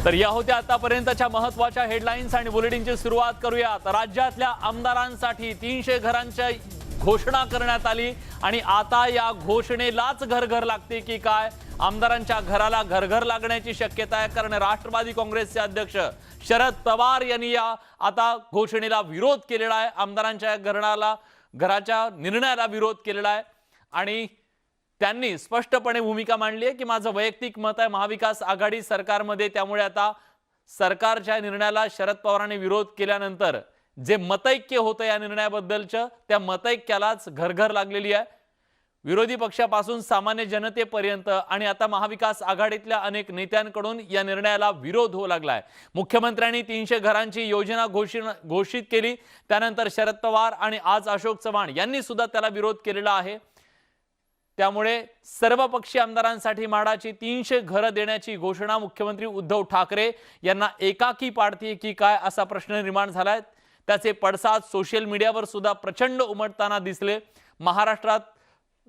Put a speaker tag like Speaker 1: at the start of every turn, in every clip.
Speaker 1: तर या होत्या आतापर्यंतच्या महत्त्वाच्या हेडलाईन्स आणि बुलेटिनची सुरुवात करूयात। राज्यातल्या आमदारांसाठी 300 घरांची घोषणा करण्यात आली आणि आता या घोषणेलाच घर लागते की काय? आमदारांच्या घराला घर लागण्याची शक्यता आहे, कारण राष्ट्रवादी काँग्रेसचे अध्यक्ष शरद पवार यांनी या आता घोषणेला विरोध केलेला आहे। आमदारांच्या घराच्या निर्णयाला विरोध केलेला आहे आणि त्यांनी स्पष्टपणे भूमिका मांडली आहे की माझं वैयक्तिक मत आहे महाविकास आघाडी सरकारमध्ये, त्यामुळे आता सरकारच्या निर्णयाला शरद पवारांनी विरोध केल्यानंतर जे मतैक्य होतं या निर्णयाबद्दलचं, त्या मतैक्यालाच घर लागलेली आहे। विरोधी पक्षापासून सामान्य जनतेपर्यंत आणि आता महाविकास आघाडीतल्या अनेक नेत्यांकडून या निर्णयाला विरोध होऊ लागलाय। मुख्यमंत्र्यांनी 300 घरांची योजना घोषित केली, त्यानंतर शरद पवार आणि आज अशोक चव्हाण यांनी सुद्धा त्याला विरोध केलेला आहे। त्यामुळे सर्वपक्षीय आमदारांसाठी म्हाडाची 300 घरं देण्याची घोषणा मुख्यमंत्री उद्धव ठाकरे यांना एकाकी पाडते की काय असा प्रश्न निर्माण झालाय। त्याचे पडसाद सोशल मीडियावर सुद्धा प्रचंड उमटताना दिसले। महाराष्ट्रात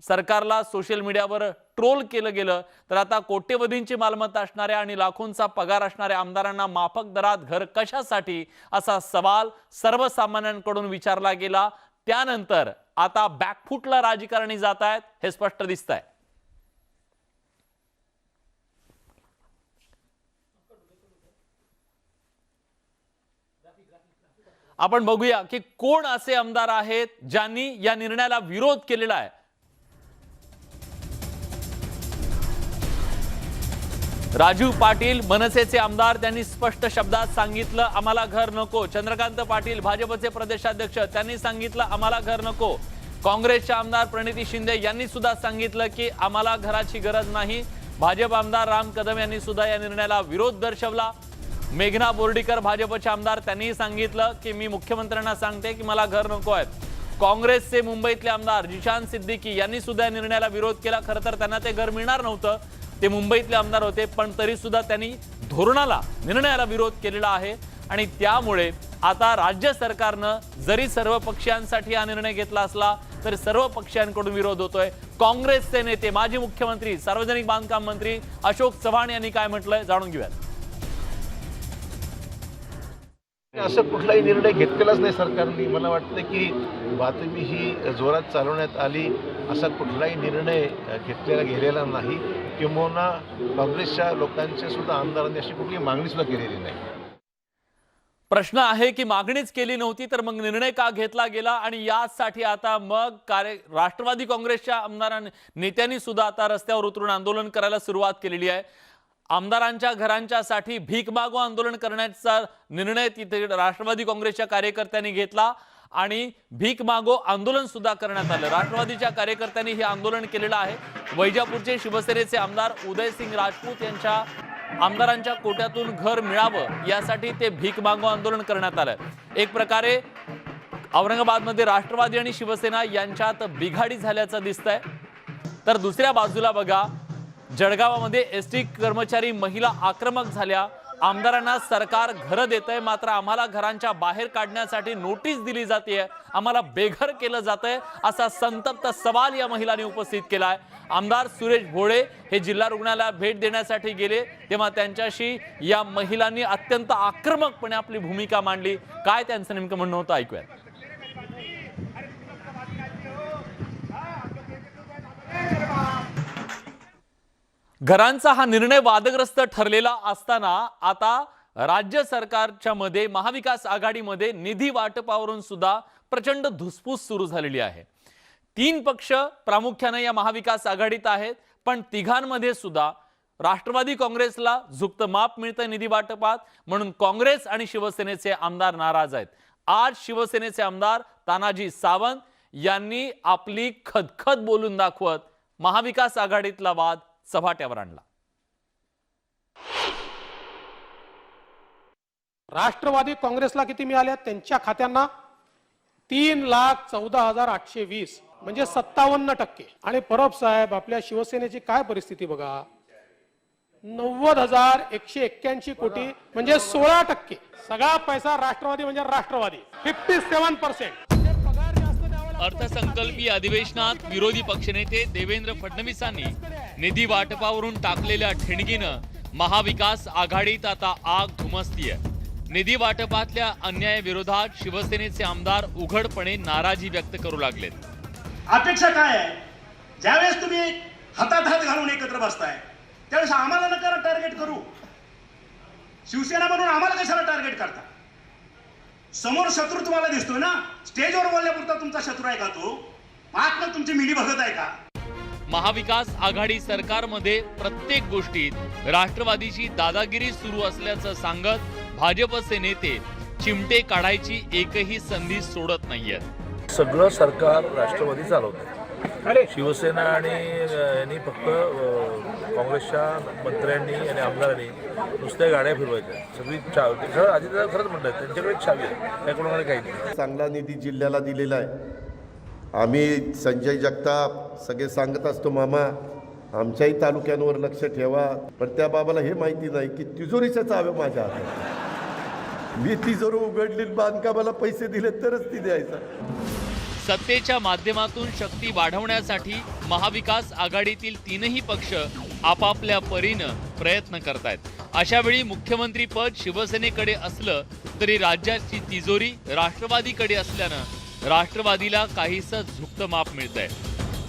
Speaker 1: सरकारला सोशल मीडियावर ट्रोल केलं गेलं, तर आता कोट्यवधींची मालमत्ता असणाऱ्या आणि लाखोंचा पगार असणाऱ्या आमदारांना माफक दरात घर कशासाठी असा सवाल सर्वसामान्यांकडून विचारला गेला। त्यानंतर आता बॅकफुटला राजकारणी जात आहेत हे स्पष्ट दिसतंय। आपण बघूया की कोण असे आमदार आहेत ज्यांनी या निर्णयाला विरोध केलेला आहे। राजू पाटील मनसेचे आमदार, त्यांनी स्पष्ट शब्दात सांगितलं आम्हाला घर नको। चंद्रकांत पाटील भाजपचे प्रदेशाध्यक्ष, त्यांनी सांगितलं आम्हाला घर नको। काँग्रेसचे आमदार प्रणिती शिंदे यांनी सुद्धा सांगितलं की आम्हाला घराची गरज नाही। भाजप आमदार राम कदम यांनी सुद्धा या निर्णयाला विरोध दर्शवला। मेघना बोर्डीकर भाजपचे आमदार, त्यांनी सांगितलं की मी मुख्यमंत्र्यांना सांगते की मला घर नको आहे। काँग्रेसचे मुंबईतले आमदार जिशान सिद्दीकी यांनी सुद्धा या निर्णयाला विरोध केला। खरं तर त्यांना ते घर मिळणार नव्हतं, ते मुंबईतले आमदार होते, पण तरी सुद्धा त्यांनी धोरणाला निर्णयाला विरोध केलेला आहे। आणि त्यामुळे आता राज्य सरकारनं जरी सर्व पक्षांसाठी हा निर्णय घेतला असला तरी सर्व पक्षांकडून विरोध होतोय। काँग्रेसचे नेते माजी मुख्यमंत्री सार्वजनिक बांधकाम मंत्री अशोक चव्हाण यांनी काय म्हटलंय जाणून घेऊयात।
Speaker 2: असं कुठलाही निर्णय घेतलेलाच नाही सरकारने। मला वाटतं की बातमी ही जोरात चालवण्यात आली, असा कुठलाही निर्णय घेतलेला गेलेला नाही। किंबहुना काँग्रेसच्या लोकांच्या सुद्धा आमदारांनी अशी कुठली मागणी सुद्धा केलेली नाही।
Speaker 1: प्रश्न आहे की मागणीच केली नव्हती तर मग निर्णय का घेतला गेला? आणि यासाठी आता मग राष्ट्रवादी काँग्रेसच्या आमदारांनी नेत्यांनी सुद्धा आता रस्त्यावर उतरून आंदोलन करायला सुरुवात केलेली आहे। आमदारांच्या घरांच्यासाठी भीक मागो आंदोलन करण्याचा निर्णय तिथे राष्ट्रवादी काँग्रेसच्या कार्यकर्त्यांनी घेतला आणि भीक मागो आंदोलन सुद्धा करण्यात आलं। राष्ट्रवादीच्या कार्यकर्त्यांनी हे आंदोलन केलेलं आहे। वैजापूरचे शिवसेनेचे आमदार उदयसिंग राजपूत यांच्या आमदारांच्या कोट्यातून घर मिळावं यासाठी ते भीक मागो आंदोलन करण्यात आलं। एक प्रकारे औरंगाबादमध्ये राष्ट्रवादी आणि शिवसेना यांच्यात बिघाडी झाल्याचं दिसतंय। तर दुसऱ्या बाजूला बघा, जळगावामध्ये एसटी कर्मचारी महिला आक्रमक झाल्या। आमदारांना सरकार घर देतंय, मात्र आम्हाला घरांच्या बाहेर काढण्यासाठी नोटीस दिली जाते, आम्हाला बेघर केलं जातंय असा संतप्त सवाल या महिलांनी उपस्थित केलाय। आमदार सुरेश भोळे हे जिल्हा रुग्णालयाला भेट देण्यासाठी गेले तेव्हा त्यांच्याशी या महिलांनी अत्यंत आक्रमकपणे आपली भूमिका मांडली। काय त्यांचं नेमकं म्हणणं होतं ऐकूया। घरांचा हा निर्णय वादग्रस्त ठरलेला असताना आता राज्य सरकारच्या मध्ये महाविकास आघाडीमध्ये निधी वाटपावरून सुद्धा प्रचंड धुसफूस सुरू झालेली आहे। 3 पक्ष प्रामुख्याने या महाविकास आघाडीत आहेत, पण तिघांमध्ये सुद्धा राष्ट्रवादी काँग्रेसला झुकतं माप मिळतंय निधी वाटपात, म्हणून काँग्रेस आणि शिवसेनेचे आमदार नाराज आहेत। आज शिवसेनेचे आमदार तानाजी सावंत यांनी आपली खदखद बोलून दाखवत महाविकास आघाडीतला वाद चव्हाट्यावर आणला।
Speaker 3: राष्ट्रवादी काँग्रेसला किती मिळाले? त्यांच्या खात्यांना 3,14,820 म्हणजे 57%। आणि परब साहेब आपल्या शिवसेनेची काय परिस्थिती बघा, 90,181 कोटी म्हणजे 16%। सगळा पैसा राष्ट्रवादी म्हणजे राष्ट्रवादी 57%।
Speaker 1: अर्थसंकल्पीय अधिवेशनात विरोधी पक्षनेते देवेंद्र फडणवीसांनी निधी वाटपावरून टाकलेल्या ठिणगीनं महाविकास आघाडीत आता आग धुमसतीये. निधी वाटपातल्या अन्यायाविरोधात शिवसेनेचे आमदार उघडपणे नाराजी व्यक्त करू लागलेत.
Speaker 4: अपेक्षा काय आहे? ज्यावेळेस तुम्ही हातात हात घालून एकत्र बसताय त्यावेळेस आम्हाला नका टार्गेट करू. शिवसेना म्हणून आम्हाला कशाला टार्गेट करता? समोर शत्रू तुम्हाला दिसतोय ना. स्टेजवर बोलण्यापुरता तुमचा शत्रू आहे का तो? आतनं तुमची मिली भगत आहे का?
Speaker 1: महाविकास आघाडी सरकारमध्ये प्रत्येक गोष्टीत राष्ट्रवादीची दादागिरी सुरू असल्याचं सांगत भाजपचे नेते चिमटे काढायची एकही संधी सोडत नाहीयेत.
Speaker 5: सगळं सरकार राष्ट्रवादी चालवते. शिवसेना आणि यांनी फक्त काँग्रेसच्या मंत्र्यांनी आणि आमदारांनी नुसत्या गाड्या फिरवायच्या. सगळी आधी खरंच म्हणतात त्यांच्याकडे चावी आहे, त्या कोणाकडे काही नाही.
Speaker 6: चांगला निधी जिल्ह्याला दिलेला आहे. आम्ही संजय जगताप सगळे सांगत असतो, मामा आमच्याही तालुक्यांवर लक्ष ठेवा. पण त्या बाबाला हे माहिती नाही की तिजोरीच्या चाव्या माझ्या हातात. मी तिजोरी उघडली, बांधकामाला पैसे दिले तरच ती द्यायचा.
Speaker 1: सत्तेच्या माध्यमातून शक्ती वाढवण्यासाठी महाविकास आघाडीतील तीनही पक्ष आपापल्या परीनं प्रयत्न करतायत. अशा वेळी मुख्यमंत्री पद शिवसेनेकडे असलं तरी राज्याची तिजोरी राष्ट्रवादीकडे असल्यानं राष्ट्रवादीला काहीसं झुकतं माप मिळतंय.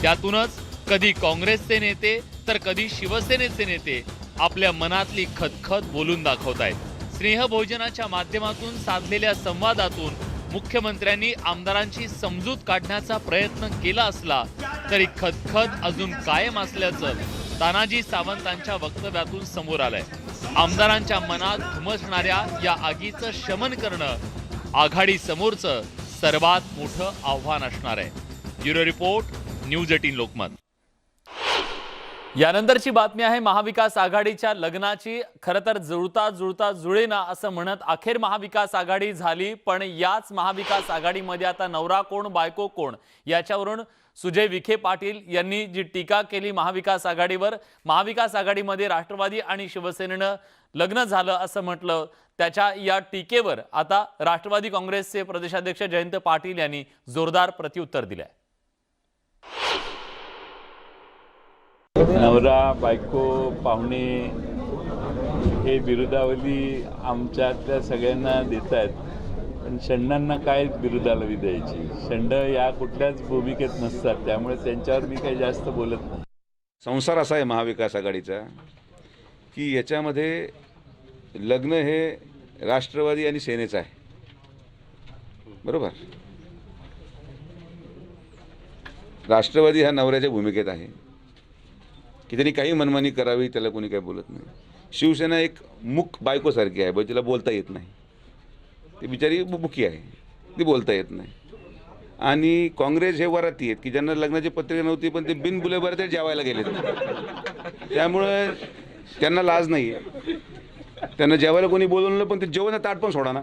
Speaker 1: त्यातूनच कधी काँग्रेसचे नेते तर कधी शिवसेनेचे नेते आपल्या मनातली खतखत बोलून दाखवतायत. स्नेहभोजनाच्या माध्यमातून साधलेल्या संवादातून मुख्यमंत्र्यांनी आमदारांची समजूत काढण्याचा प्रयत्न केला असला तरी खतखत अजून कायम असल्याचं तानाजी सावंतांच्या वक्तव्यातून समोर आलंय. आमदारांच्या मनात धुमसणाऱ्या या आगीचं शमन करणं आघाडी समोरचं सर्वात मोठं आव्हान असणार आहे. Bureau report, news 18 Lokmat. यानंतरची बातमी आहे महाविकास आघाडीच्या लग्नाची. खरं तर जुळता जुळता जुळेना असं म्हणत अखेर महाविकास आघाडी झाली. पण याच महाविकास आघाडीमध्ये आता नवरा कोण बायको कोण याच्यावरून सुजय विखे पाटील यांनी जी टीका केली महाविकास आघाडीवर. महाविकास आघाडीमध्ये राष्ट्रवादी आणि शिवसेनेनं लग्न झालं असं म्हटलं. त्याच्या या टीकेवर आता राष्ट्रवादी काँग्रेसचे प्रदेशाध्यक्ष जयंत पाटील यांनी जोरदार प्रत्युत्तर दिलंय.
Speaker 7: नवरा बायको पाहुणे हे बिरुदावली आमच्यातल्या सगळ्यांना देत आहेत. पण षंडांना काय बिरुदावली द्यायची? षंड या कुठल्याच भूमिकेत नसतात, त्यामुळे त्यांच्यावर मी काही जास्त बोलत नाही.
Speaker 8: संसार असा आहे महाविकास आघाडीचा की याच्यामध्ये लग्न हे राष्ट्रवादी आणि सेनेचं आहे, बरोबर. राष्ट्रवादी हा नवऱ्याच्या भूमिकेत आहे की त्यांनी काही मनमानी करावी, त्याला कोणी काही बोलत नाही. शिवसेना एक मूक बायकोसारखी आहे, तिला बोलता येत नाही. ती बिचारी मुकी आहे, ती बोलता येत नाही. आणि काँग्रेस हे वराती आहेत की ज्यांना लग्नाची पत्रिका नव्हती पण ते बिनबुलेबर ते जेवायला गेले. त्यामुळे त्यांना लाज नाही आहे. त्यांना जेवायला कोणी बोलवलं पण ते जेवणाचं ताट पण सोडा ना.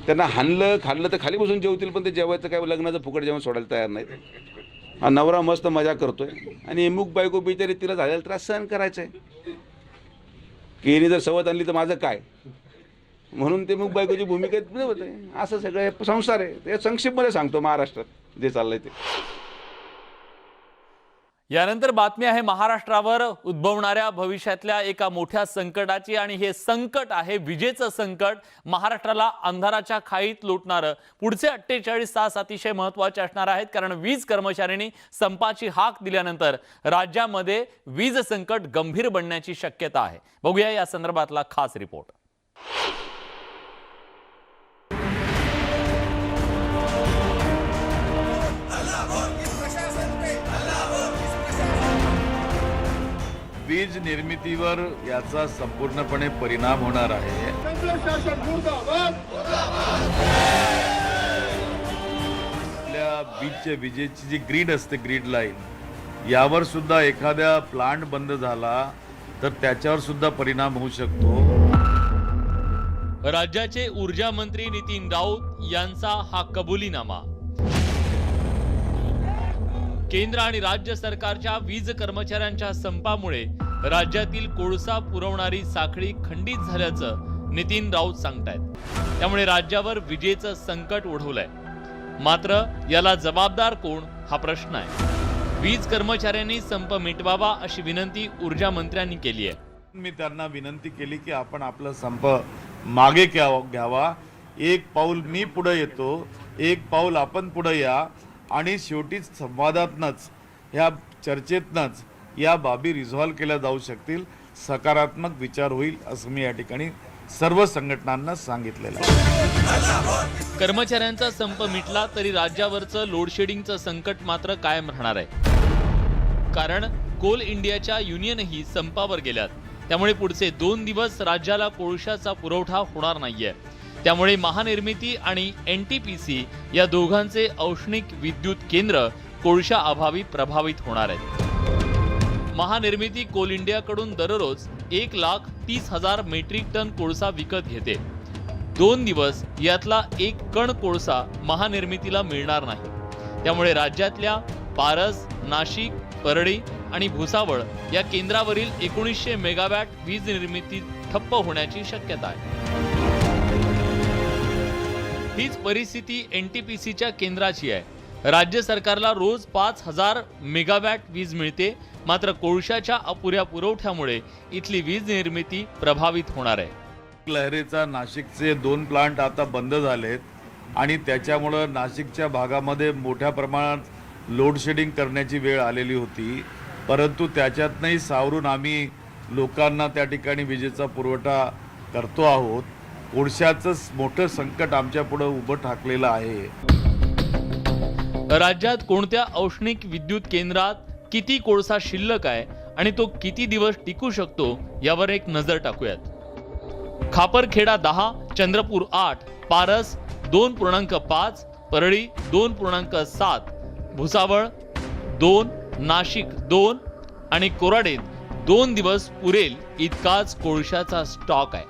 Speaker 8: त्यांना हाणलं खाल्लं तर खाली बसून जेवतील, पण ते जेवायचं काय लग्नाचं फुकट जेवण सोडायला तयार नाहीत. हा नवरा मस्त मजा करतोय आणि मूक बायको बिचारी तिला झालेला त्रास सहन करायचा आहे की यांनी जर सवत आणली तर माझं काय, म्हणून ते मूक बायकोची भूमिका होत आहे. असं सगळं संसार आहे. ते संक्षिप्तमध्ये सांगतो महाराष्ट्रात जे चाललंय ते.
Speaker 1: यानंतर बातमी आहे महाराष्ट्रावर उद्भवणाऱ्या भविष्यातल्या एका मोठ्या संकटाची. आणि हे संकट आहे विजेचं संकट. महाराष्ट्राला अंधाराच्या खाईत लोटणारं. पुढचे 48 तास अतिशय महत्त्वाचे असणार आहेत, कारण वीज कर्मचाऱ्यांनी संपाची हाक दिल्यानंतर राज्यामध्ये वीज संकट गंभीर बनण्याची शक्यता आहे. बघूया या संदर्भातला खास रिपोर्ट.
Speaker 9: वीज निर्मितीवर याचा संपूर्णपणे परिणाम होणार आहे. आपल्या विजेची जी ग्रीड असते, ग्रीड लाईन, यावर सुद्धा एखाद्या प्लांट बंद झाला तर त्याच्यावर सुद्धा परिणाम होऊ शकतो.
Speaker 1: राज्याचे ऊर्जा मंत्री नितीन राऊत यांचा हा कबुलीनामा. केंद्र आणि राज्य सरकारच्या वीज कर्मचाऱ्यांच्या संपामुळे राज्यातील कोळसा पुरवणारी साखळी खंडित झाल्याचं नितीन राऊत सांगतायत. त्यामुळे राज्यावर विजेचं संकट ओढवलंय. मात्र याला जबाबदार कोण हा प्रश्न आहे. वीज कर्मचाऱ्यांनी संप मिटवावा अशी विनंती ऊर्जा मंत्र्यांनी केली आहे.
Speaker 9: मी त्यांना विनंती केली की आपण आपला संप मागे घ्यावा. एक पाऊल मी पुढे येतो, एक पाऊल आपण पुढे या आणि शेवटी संवादातनंच, ह्या चर्चेतनंच या बाबी रिझॉल्व्ह केल्या जाऊ शकतील, सकारात्मक विचार होईल असं मी या ठिकाणी सर्व संघटनांना सांगितलेलं आहे.
Speaker 1: कर्मचाऱ्यांचा संप मिटला तरी राज्यावरचं लोडशेडिंगचं संकट मात्र कायम राहणार आहे. कारण कोल इंडियाच्या युनियनही संपावर गेल्यात. त्यामुळे पुढचे 2 दिवस राज्याला कोळशाचा पुरवठा होणार नाहीये. त्यामुळे महानिर्मिती आणि NTPC या दोघांचे औष्णिक विद्युत केंद्र कोळशा अभावी प्रभावित होणार आहेत. महानिर्मिती कोल इंडियाकडून दररोज 1,30,000 मेट्रिक टन कोळसा विकत घेते. 2 दिवस यातला 1 कण कोळसा महानिर्मितीला मिळणार नाही. त्यामुळे राज्यातल्या पारस, नाशिक, परळी आणि भुसावळ या केंद्रावरील 1900 मेगावॅट वीज निर्मिती ठप्प होण्याची शक्यता आहे. हीच परिस्थिती NTPCच्या केंद्राची आहे. राज्य सरकारला रोज 5,000 मेगावॅट वीज मिळते. मात्र कोळशाच्या अपुऱ्या पुरवठ्यामुळे इथली वीज निर्मिती प्रभावित होणार आहे.
Speaker 9: लहरेचा नाशिकचे 2 प्लांट आता बंद झालेत आणि त्याच्यामुळं नाशिकच्या भागामध्ये मोठ्या प्रमाणात लोडशेडिंग करण्याची वेळ आलेली होती. परंतु त्याच्यातनंही सावरून आम्ही लोकांना त्या ठिकाणी विजेचा पुरवठा करतो आहोत. कोळशाचं मोठं संकट आमच्या पुढे उभं ठाकलेलं आहे.
Speaker 1: राज्यात कोणत्या औष्णिक विद्युत केंद्रात किती कोळसा शिल्लक आहे आणि तो किती दिवस टिकू शकतो यावर एक नजर टाकूयात. खापरखेडा 10, चंद्रपूर 8, पारस 2.5, परळी 2.7, भुसावळ 2, नाशिक 2 आणि कोराडेत 2 दिवस पुरेल इतकाच कोळशाचा स्टॉक आहे.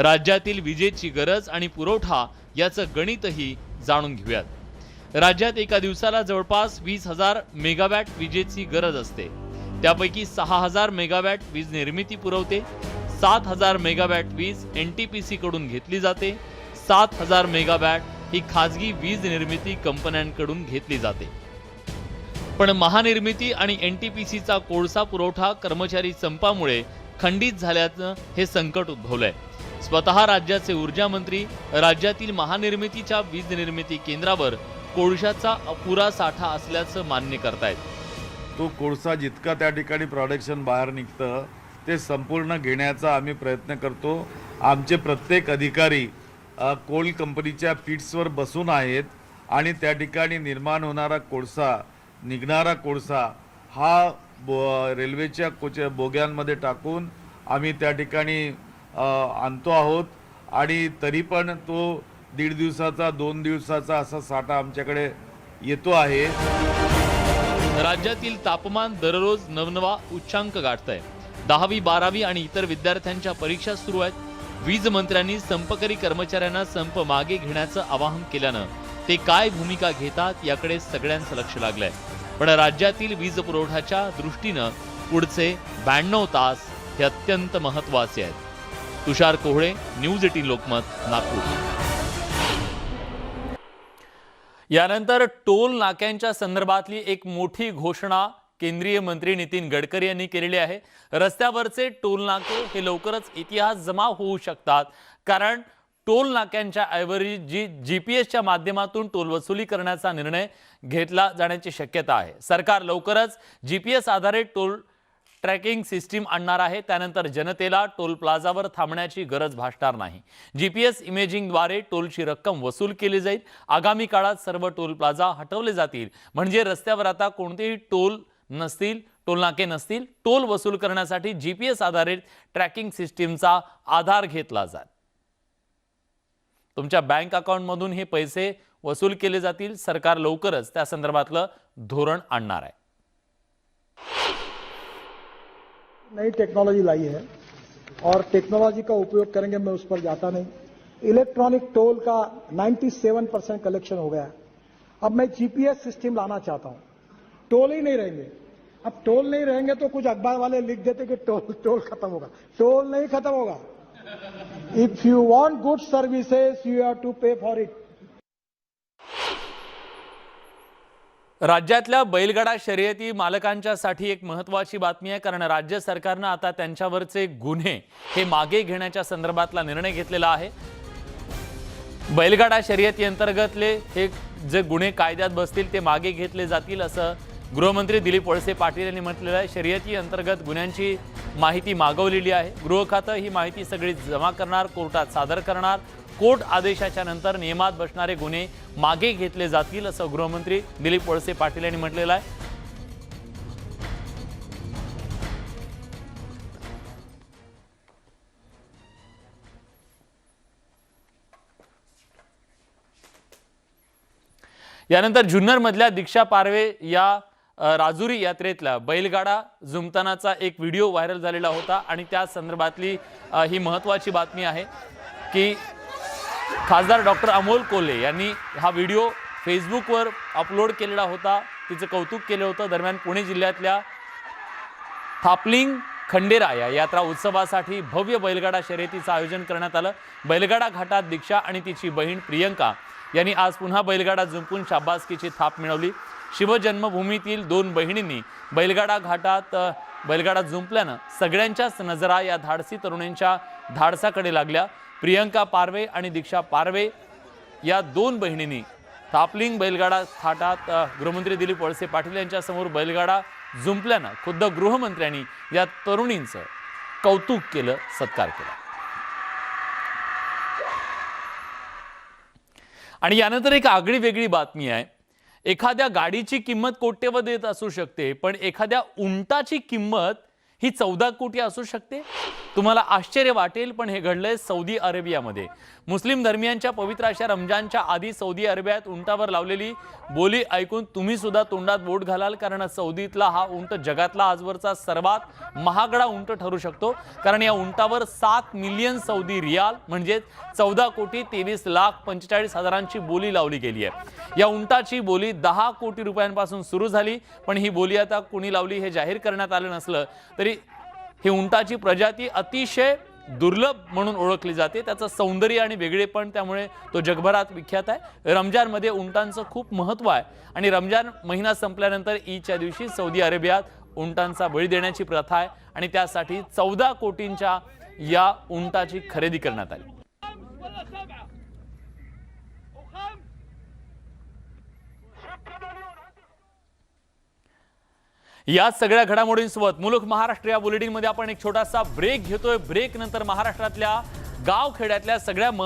Speaker 1: राज्यातील विजेची गरज आणि पुरवठा याचं गणितही जाणून घेऊयात. राज्यात एका दिवसाला जवळपास 20,000 मेगावॅट विजेची गरज असते. त्यापैकी 6,000 मेगावॅट वीज निर्मिती पुरवते. 7,000 मेगावॅट वीज NTPC कडून घेतली जाते. 7,000 मेगावॅट ही खाजगी वीज निर्मिती कंपन्यांकडून घेतली जाते. पण महानिर्मिती आणि NTPCचा कोळसा पुरवठा कर्मचारी संपामुळे खंडित झाल्याचं हे संकट उद्भवलंय. स्वतः राज्याचे ऊर्जा मंत्री राज्यातील महानिर्मितीच्या वीज निर्मिती केंद्रावर कोळशाचा अपुरा साठा असल्याचं मान्य करतायत.
Speaker 9: तो कोळसा जितका त्या ठिकाणी प्रोडक्शन बाहेर निघतं ते संपूर्ण घेण्याचा आम्ही प्रयत्न करतो. आमचे प्रत्येक अधिकारी कोल कंपनीच्या पिट्सवर बसून आहेत आणि त्या ठिकाणी निर्माण होणारा कोळसा, निघणारा कोळसा हा रेल्वेच्या बोग्यांमध्ये टाकून आम्ही त्या ठिकाणी आणतो आहोत. आणि तरी पण तो 1.5 दिवसाचा 2 दिवसाचा असा साठा आमच्याकडे येतो आहे.
Speaker 1: राज्यातील तापमान दररोज नवनवा उच्चांक गाठतंय. 10वी 12वी आणि इतर विद्यार्थ्यांच्या परीक्षा सुरू आहेत. वीज मंत्र्यांनी संपकरी कर्मचाऱ्यांना संप मागे घेण्याचं आवाहन केल्यानं ते काय भूमिका घेतात याकडे सगळ्यांचं लक्ष लागलंय. पण राज्यातील वीज पुरवठ्याच्या दृष्टीनं पुढचे 92 तास हे अत्यंत महत्त्वाचे आहेत. तुषार कोहळे, न्यूज 18 लोकमत, नागपूर. यानंतर टोल नाक्यांच्या संदर्भातली एक मोठी घोषणा केंद्रीय मंत्री नितीन गडकरी यांनी केलेली आहे. रस्त्यावरचे टोल नाके हे लवकरच इतिहास जमा होऊ शकतात. कारण टोल नाक्यांच्या ऐवजी GPS माध्यमातून टोल वसुली करण्याचा निर्णय घेतला जाण्याची शक्यता आहे. सरकार लवकरच GPS आधारित टोल ट्रॅकिंग सिस्टीम आणणार आहे. त्यानंतर जनतेला टोल प्लाझावर थांबण्याची गरज भासणार नाही. GPS इमेजिंगद्वारे टोलची रक्कम वसूल केली जाईल. आगामी काळात सर्व टोल प्लाझा हटवले जातील. म्हणजे रस्त्यावर आता कोणतेही टोल नाके नसतील. टोल वसूल करण्यासाठी GPS आधारित ट्रॅकिंग सिस्टीमचा आधार घेतला जाईल. तुमच्या बँक अकाउंटमधून हे पैसे वसूल केले जातील. सरकार लवकरच त्या संदर्भातलं धोरण आणणार आहे.
Speaker 10: नई टेक्नोलॉजी लाई है और टेक्नोलॉजी का उपयोग करेंगे, मैं उस पर जाता नहीं. इलेक्ट्रॉनिक टोल का 97% कलेक्शन हो गया. अब मैं GPS सिस्टम लाना चाहता हूं. टोल ही नहीं रहेंगे. अब टोल नहीं रहेंगे तो कुछ अखबार वाले लिख देते कि टोल खत्म होगा. टोल नहीं खत्म होगा. If you want good services you have to pay for it.
Speaker 1: राज्यातल्या बैलगाडा शर्यती मालकांच्यासाठी एक महत्त्वाची बातमी आहे, कारण राज्य सरकारनं आता त्यांच्यावरचे गुन्हे हे मागे घेण्याच्या संदर्भातला निर्णय घेतलेला आहे। बैलगाडा शर्यती अंतर्गतले हे जे गुन्हे कायद्यात बसतील ते मागे घेतले जातील असं गृहमंत्री दिलीप वळसे पाटील यांनी म्हटलेलं आहे। शर्यती अंतर्गत गुन्ह्यांची माहिती मागवलेली आहे। गृह खातं ही माहिती सगळी जमा करणार, कोर्टात सादर करणार। कोर्ट आदेशाच्या नंतर नियमात बसणारे गुन्हे मागे घेतले जातील असं गृहमंत्री दिलीप वळसे पाटील यांनी म्हटलेलं आहे। यानंतर जुन्नर मधल्या दीक्षा पारवे या राजुरी यात्रेतला बैलगाडा जुंपतानाचा एक व्हिडिओ व्हायरल झालेला होता आणि त्या संदर्भातली ही महत्त्वाची बातमी आहे की खासदार डॉक्टर अमोल कोल्हे यांनी हा व्हिडिओ फेसबुकवर अपलोड केलेला होता। तिचं कौतुक केलं होतं। दरम्यान पुणे जिल्ह्यातल्या थापलिंग खंडेरा या यात्रा उत्सवासाठी भव्य बैलगाडा शर्यतीचं आयोजन करण्यात आलं। बैलगाडा घाटात दीक्षा आणि तिची बहीण प्रियंका यांनी आज पुन्हा बैलगाडा जुंपून शाबासकीची थाप मिळवली। शिवजन्मभूमीतील दोन बहिणींनी बैलगाडा घाटात बैलगाडा जुंपल्यानं सगळ्यांच्याच नजरा या धाडसी तरुणांच्या धाडसाकडे लागल्या। प्रियंका पारवे आणि दीक्षा पारवे या दोन बहिणींनी थापलिंग बैलगाडा घाटात गृहमंत्री दिलीप वळसे पाटील यांच्या समोर बैलगाडा जुंपल्यानं खुद्द गृहमंत्र्यांनी या तरुणींचं कौतुक केलं, सत्कार केला। आणि यानंतर एक आगळी वेगळी बातमी आहे। एखाद्या गाडीची किंमत कोट्यवधीत असू शकते, पण एखाद्या उंटाची किंमत ही 14 कोटी असू शकते। तुम्हाला आश्चर्य वाटेल, पण हे घडलंय सौदी अरेबियामध्ये। मुस्लिम धर्मियांच्या पवित्र अशा रमजानच्या आधी सौदी अरेबियात उंटावर लावलेली बोली ऐकून तुम्ही सुद्धा तोंडात बोट घालाल, कारण सौदीतला हा उंट जगातला आजवरचा सर्वात महागडा उंट ठरू शकतो, कारण या उंटावर 7 मिलियन सौदी रियाल म्हणजे 14,23,45,000ची बोली लावली गेली आहे। या उंटाची बोली 10 कोटी रुपयांपासून सुरू झाली, पण ही बोली आता कोणी लावली हे जाहीर करण्यात आलं नसलं तरी ही उंटाची प्रजाती अतिशय दुर्लभ म्हणून ओळखली जाते। त्याचं सौंदर्य आणि वेगळेपण त्यामुळे तो जगभरात विख्यात आहे। रमजानमध्ये उंटांचं खूप महत्त्व आहे आणि रमजान महिना संपल्यानंतर ईदच्या दिवशी सौदी अरेबियात उंटांचा बळी देण्याची प्रथा आहे आणि त्यासाठी 14 कोटींच्या या उंटाची खरेदी करण्यात आली। या सगळ्या घडामोडींसोबत मुलुक महाराष्ट्र या बुलेटिनमध्ये आपण एक छोटासा ब्रेक घेतोय। ब्रेक नंतर महाराष्ट्रातल्या गाव खेड्यातल्या सगळ्या